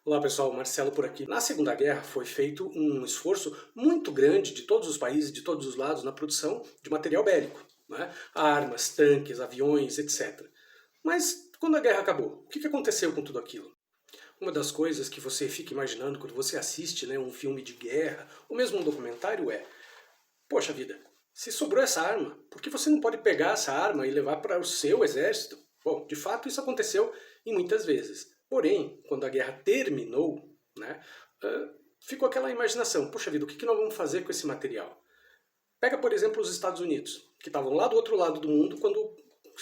Olá pessoal, Marcelo por aqui. Na Segunda Guerra foi feito um esforço muito grande de todos os países, de todos os lados, na produção de material bélico, né? Armas, tanques, aviões, etc. Mas quando a guerra acabou, o que aconteceu com tudo aquilo? Uma das coisas que você fica imaginando quando você assiste, né, um filme de guerra, ou mesmo um documentário é: poxa vida, se sobrou essa arma, por que você não pode pegar essa arma e levar para o seu exército? Bom, de fato isso aconteceu em muitas vezes. Porém, quando a guerra terminou, né, ficou aquela imaginação: puxa vida, o que nós vamos fazer com esse material? Pega, por exemplo, os Estados Unidos, que estavam lá do outro lado do mundo quando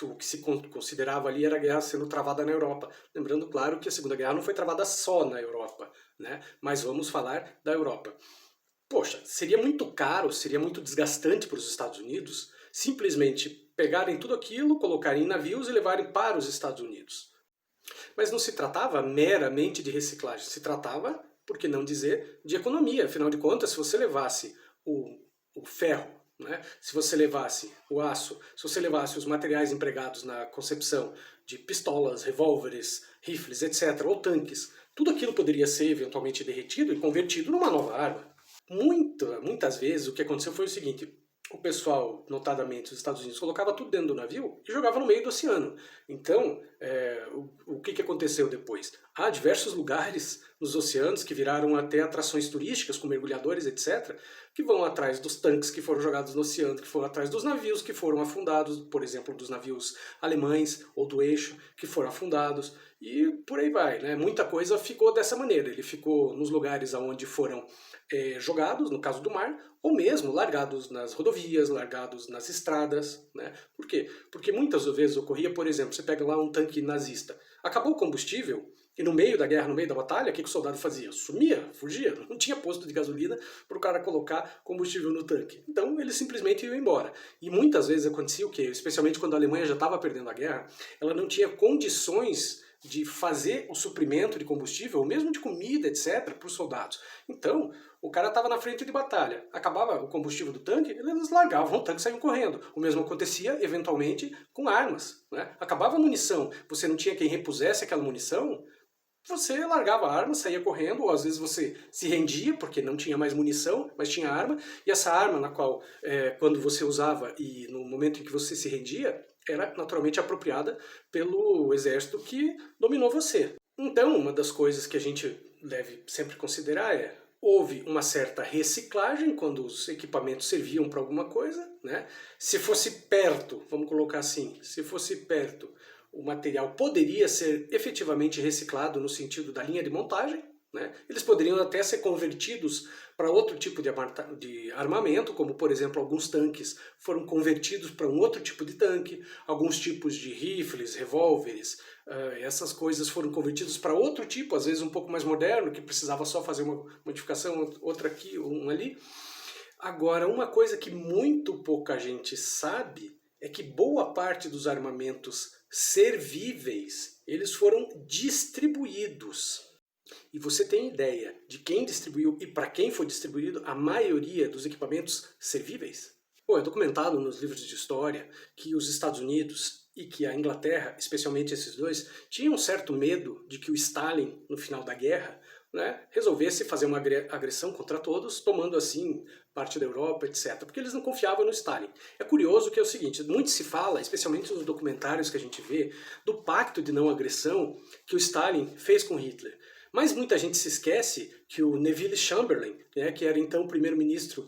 o que se considerava ali era a guerra sendo travada na Europa. Lembrando, claro, que a Segunda Guerra não foi travada só na Europa, né? Mas vamos falar da Europa. Poxa, seria muito caro, seria muito desgastante para os Estados Unidos simplesmente pegarem tudo aquilo, colocarem em navios e levarem para os Estados Unidos. Mas não se tratava meramente de reciclagem, se tratava, por que não dizer, de economia. Afinal de contas, se você levasse o ferro, né? Se você levasse o aço, se você levasse os materiais empregados na concepção de pistolas, revólveres, rifles, etc., ou tanques, tudo aquilo poderia ser eventualmente derretido e convertido numa nova arma. Muitas vezes o que aconteceu foi o seguinte: o pessoal, notadamente os Estados Unidos, colocava tudo dentro do navio e jogava no meio do oceano. Então, o que aconteceu depois? Há diversos lugares nos oceanos que viraram até atrações turísticas, com mergulhadores, etc., que vão atrás dos tanques que foram jogados no oceano, que foram atrás dos navios que foram afundados, por exemplo, dos navios alemães ou do eixo que foram afundados, e por aí vai, né? Muita coisa ficou dessa maneira. Ele ficou nos lugares onde foram jogados, no caso do mar, ou mesmo largados nas rodovias, largados nas estradas, né? Por quê? Porque muitas vezes ocorria, por exemplo, você pega lá um tanque nazista, acabou o combustível, e no meio da guerra, no meio da batalha, o que o soldado fazia? Sumia, fugia, não tinha posto de gasolina para o cara colocar combustível no tanque. Então ele simplesmente ia embora. E muitas vezes acontecia o quê? Especialmente quando a Alemanha já estava perdendo a guerra, ela não tinha condições de fazer o suprimento de combustível, ou mesmo de comida, etc., para os soldados. Então, o cara estava na frente de batalha, acabava o combustível do tanque, eles largavam o tanque e saíam correndo. O mesmo acontecia, eventualmente, com armas, né? Acabava a munição, você não tinha quem repusesse aquela munição, você largava a arma, saía correndo, ou às vezes você se rendia, porque não tinha mais munição, mas tinha arma, e essa arma na qual, quando você usava e no momento em que você se rendia, era naturalmente apropriada pelo exército que dominou você. Então, uma das coisas que a gente deve sempre considerar é: houve uma certa reciclagem quando os equipamentos serviam para alguma coisa, né? Se fosse perto, vamos colocar assim, se fosse perto, o material poderia ser efetivamente reciclado no sentido da linha de montagem, né? Eles poderiam até ser convertidos para outro tipo de armamento, como por exemplo alguns tanques foram convertidos para um outro tipo de tanque, alguns tipos de rifles, revólveres, essas coisas foram convertidos para outro tipo, às vezes um pouco mais moderno, que precisava só fazer uma modificação, outra aqui, um ali. Agora, uma coisa que muito pouca gente sabe é que boa parte dos armamentos servíveis, eles foram distribuídos. E você tem ideia de quem distribuiu e para quem foi distribuído a maioria dos equipamentos servíveis? Bom, é documentado nos livros de história que os Estados Unidos e que a Inglaterra, especialmente esses dois, tinham um certo medo de que o Stalin, no final da guerra, né, resolvesse fazer uma agressão contra todos, tomando assim parte da Europa, etc. Porque eles não confiavam no Stalin. É curioso que é o seguinte: muito se fala, especialmente nos documentários que a gente vê, do pacto de não agressão que o Stalin fez com Hitler. Mas muita gente se esquece que o Neville Chamberlain, né, que era então o primeiro-ministro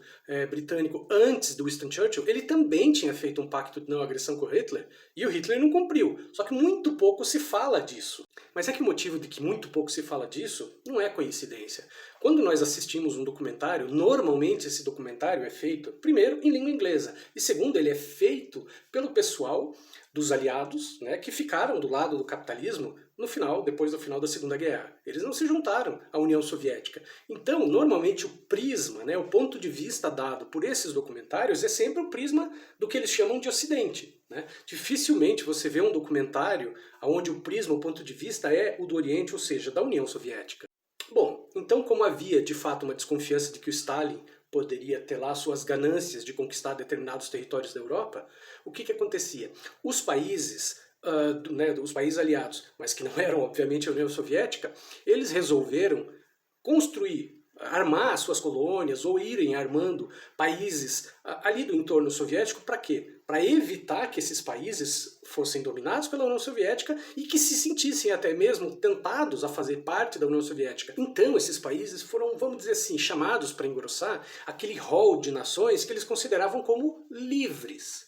britânico antes do Winston Churchill, ele também tinha feito um pacto de não agressão com Hitler, e o Hitler não cumpriu. Só que muito pouco se fala disso. Mas é que o motivo de que muito pouco se fala disso não é coincidência. Quando nós assistimos um documentário, normalmente esse documentário é feito, primeiro, em língua inglesa, e segundo, ele é feito pelo pessoal dos aliados, né, que ficaram do lado do capitalismo no final, depois do final da Segunda Guerra. Eles não se juntaram à União Soviética. Então, normalmente o prisma, né, o ponto de vista dado por esses documentários é sempre o prisma do que eles chamam de Ocidente, né? Dificilmente você vê um documentário onde o prisma, o ponto de vista é o do Oriente, ou seja, da União Soviética. Bom, então como havia de fato uma desconfiança de que o Stalin poderia ter lá suas ganâncias de conquistar determinados territórios da Europa, o que acontecia? Os países né, os países aliados, mas que não eram, obviamente, a União Soviética, eles resolveram construir, armar suas colônias ou irem armando países ali do entorno soviético para quê? Para evitar que esses países fossem dominados pela União Soviética e que se sentissem até mesmo tentados a fazer parte da União Soviética. Então esses países foram, vamos dizer assim, chamados para engrossar aquele rol de nações que eles consideravam como livres.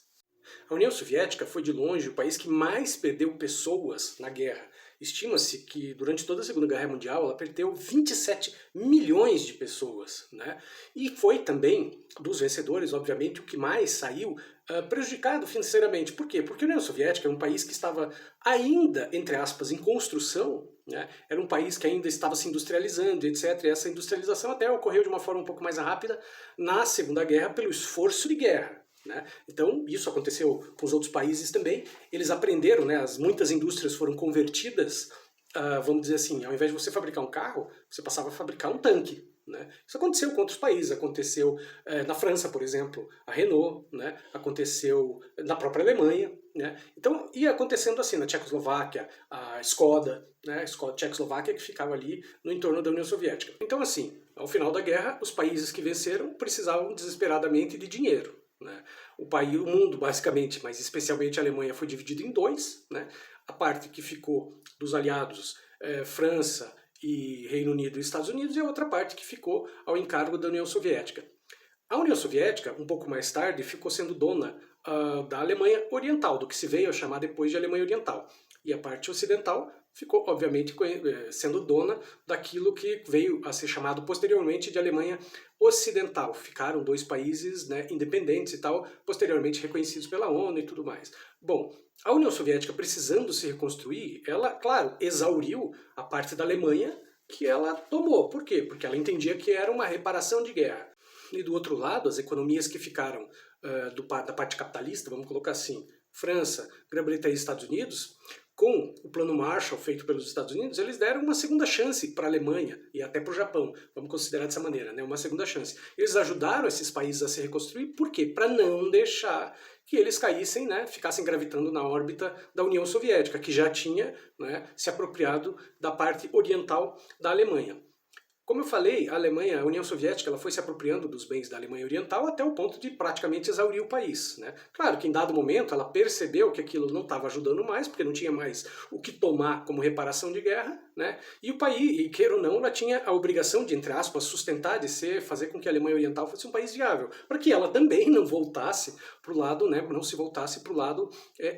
A União Soviética foi de longe o país que mais perdeu pessoas na guerra. Estima-se que durante toda a Segunda Guerra Mundial ela perdeu 27 milhões de pessoas, né? E foi também, dos vencedores, obviamente, o que mais saiu prejudicado financeiramente. Por quê? Porque a União Soviética é um país que estava ainda, entre aspas, em construção, né? Era um país que ainda estava se industrializando, etc. E essa industrialização até ocorreu de uma forma um pouco mais rápida na Segunda Guerra pelo esforço de guerra. Né? Então, isso aconteceu com os outros países também. Eles aprenderam, né? Muitas indústrias foram convertidas, vamos dizer assim, ao invés de você fabricar um carro, você passava a fabricar um tanque. Né? Isso aconteceu com outros países, aconteceu na França, por exemplo, a Renault, né? Aconteceu na própria Alemanha. Né? Então, ia acontecendo assim na Tchecoslováquia, a Skoda, né? A Skoda Tchecoslováquia, que ficava ali no entorno da União Soviética. Então, assim, ao final da guerra, os países que venceram precisavam desesperadamente de dinheiro. Né? O mundo, basicamente, mas especialmente a Alemanha, foi dividido em dois. Né? A parte que ficou dos aliados, França e Reino Unido e Estados Unidos, e a outra parte que ficou ao encargo da União Soviética. A União Soviética, um pouco mais tarde, ficou sendo dona da Alemanha Oriental, do que se veio a chamar depois de Alemanha Oriental. E a parte ocidental ficou, obviamente, sendo dona daquilo que veio a ser chamado posteriormente de Alemanha Ocidental. Ficaram dois países, né, independentes e tal, posteriormente reconhecidos pela ONU e tudo mais. Bom, a União Soviética, precisando se reconstruir, ela, claro, exauriu a parte da Alemanha que ela tomou. Por quê? Porque ela entendia que era uma reparação de guerra. E do outro lado, as economias que ficaram da parte capitalista, vamos colocar assim, França, Grã-Bretanha e Estados Unidos, com o plano Marshall feito pelos Estados Unidos, eles deram uma segunda chance para a Alemanha e até para o Japão, vamos considerar dessa maneira, né? Uma segunda chance. Eles ajudaram esses países a se reconstruir, por quê? Para não deixar que eles caíssem, né, ficassem gravitando na órbita da União Soviética, que já tinha, né, se apropriado da parte oriental da Alemanha. Como eu falei, a União Soviética, ela foi se apropriando dos bens da Alemanha Oriental até o ponto de praticamente exaurir o país. Né? Claro que em dado momento ela percebeu que aquilo não estava ajudando mais, porque não tinha mais o que tomar como reparação de guerra, né? E o país, e queira ou não, ela tinha a obrigação de, entre aspas, sustentar, fazer com que a Alemanha Oriental fosse um país viável, para que ela também não voltasse para o lado, né, não se voltasse para o lado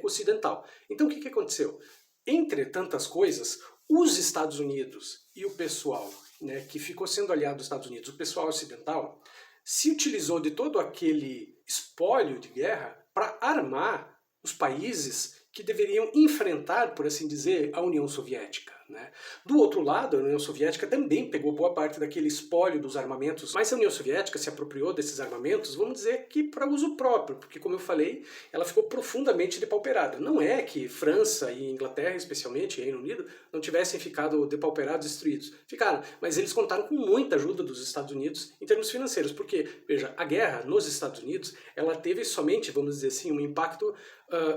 ocidental. Então o que aconteceu? Entre tantas coisas, os Estados Unidos e o pessoal, né, que ficou sendo aliado dos Estados Unidos, o pessoal ocidental, se utilizou de todo aquele espólio de guerra para armar os países que deveriam enfrentar, por assim dizer, a União Soviética. Né? Do outro lado, a União Soviética também pegou boa parte daquele espólio dos armamentos, mas a União Soviética se apropriou desses armamentos, vamos dizer que para uso próprio, porque, como eu falei, ela ficou profundamente depauperada. Não é que França e Inglaterra, especialmente, e Reino Unido, não tivessem ficado depauperados, destruídos. Ficaram, mas eles contaram com muita ajuda dos Estados Unidos em termos financeiros, porque, veja, a guerra nos Estados Unidos, ela teve somente, vamos dizer assim, um impacto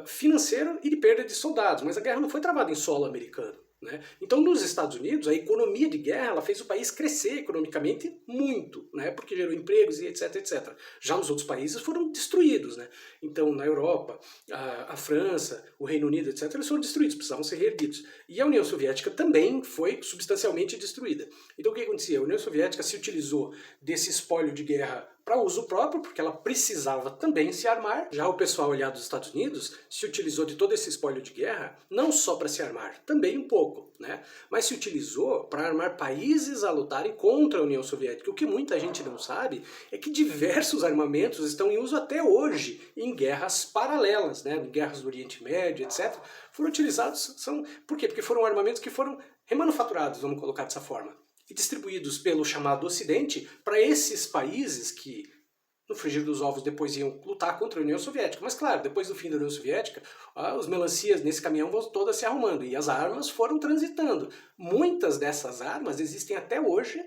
financeiro e de perda de soldados, mas a guerra não foi travada em solo americano. Né? Então, nos Estados Unidos, a economia de guerra ela fez o país crescer economicamente muito, né? Porque gerou empregos e etc, etc. Já nos outros países foram destruídos. Né? Então, na Europa, a França, o Reino Unido, etc., eles foram destruídos, precisavam ser reerguidos. E a União Soviética também foi substancialmente destruída. Então, o que acontecia? A União Soviética se utilizou desse espólio de guerra para uso próprio, porque ela precisava também se armar. Já o pessoal aliado dos Estados Unidos se utilizou de todo esse espólio de guerra, não só para se armar, também um pouco, né? Mas se utilizou para armar países a lutarem contra a União Soviética. O que muita gente não sabe é que diversos armamentos estão em uso até hoje em guerras paralelas, né? Em guerras do Oriente Médio, etc. Foram utilizados, por quê? Porque foram armamentos que foram remanufaturados, vamos colocar dessa forma, e distribuídos pelo chamado Ocidente para esses países que, no frigir dos ovos, depois iam lutar contra a União Soviética. Mas claro, depois do fim da União Soviética, os melancias nesse caminhão vão todas se arrumando e as armas foram transitando. Muitas dessas armas existem até hoje